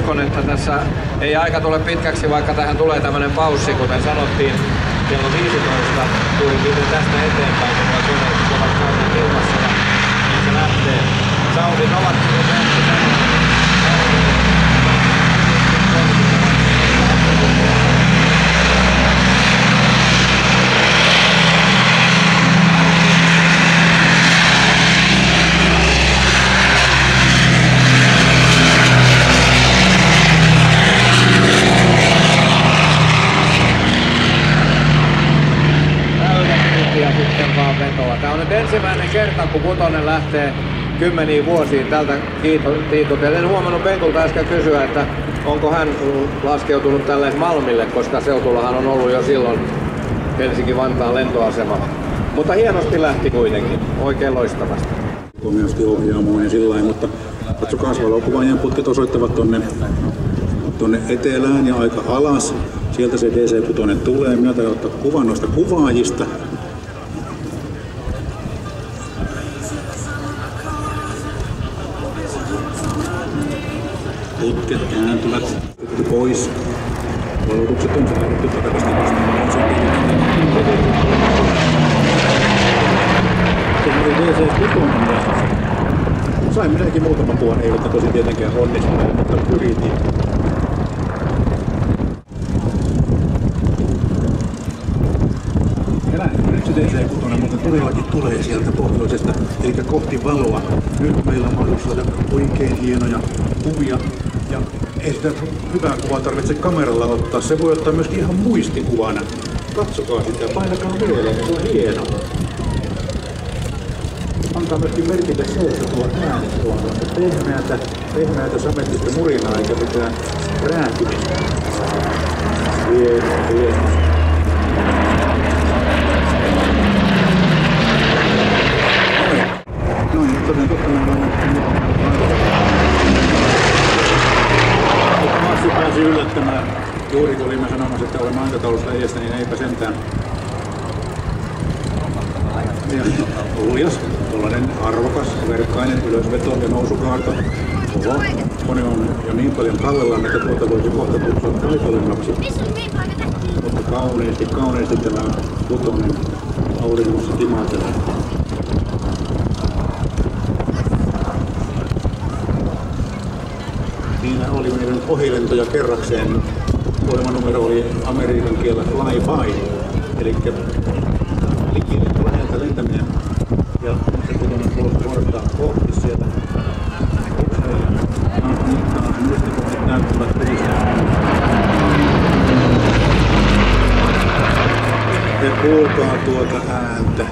uskon, että tässä ei aika tule pitkäksi, vaikka tähän tulee tämmöinen paussi, kuten sanottiin. Kello 15 suurin piirtein tästä eteenpäin, kun koneet ovat kauden ilmassa ja niin se lähtee. Saudit ovat Tämä on nyt ensimmäinen kerta, kun kutonen lähtee kymmeniin vuosiin tältä tiitotellen. En huomannut Pentulta äsken kysyä, että onko hän laskeutunut tälle Malmille, koska seutullahan on ollut jo silloin Helsinki-Vantaan lentoasema. Mutta hienosti lähti kuitenkin, oikein loistavasti. Komiasti ohjaamoon ja sillä lailla, mutta katsokaa, valokuvaajien putket osoittavat tuonne etelään ja aika alas. Sieltä se DC-6 tulee. Minä taidan ottaa kuvan noista kuvaajista. Putket kääntyvät pois. Valotukset on saavutettu takaisin vastaan. Sain minäkin muutaman kuvan, eivät tosi tietenkään onnistuneet, mutta yritin. Nyt se DC-6 muuten todellakin tulee sieltä pohjoisesta, eli kohti valoa. Nyt meillä on mahdollisuus saada oikein hienoja kuvia. Ja ei sitä hyvää kuvaa tarvitse kameralla ottaa, se voi ottaa myöskin ihan muistikuvana. Katsokaa sitä, painakaa mieleen, se on hieno. Antaa myöskin merkille se, että tuo ääni on pehmeätä samettista murinaa eikä mitään rääkimistä. Hieno. Noin, nyt toden totta meillä on Massi pääsi yllättämään. Juuri kun olimme sanomassa, että olemme aikataulusta edessä, niin eipä sentään. Uljas, tuollainen arvokas, verkkainen ylösveto ja nousukaarta. Oho, kone on jo niin paljon kallellaan, että tuolta voisi kohta kutsua taitolennoksi. Mutta kauniisti tämä kutonen auringossa timatelee. Siinä oli meidän ohilentoja kerrakseen. Ohjelmanumero oli amerikan kielellä fly-by, eli läheltä lentäminen. Ja se kutonen tulosta vuorottaa kohti sieltä. Muistikohdat näyttävät pyristään. Te kuulkaa tuota ääntä.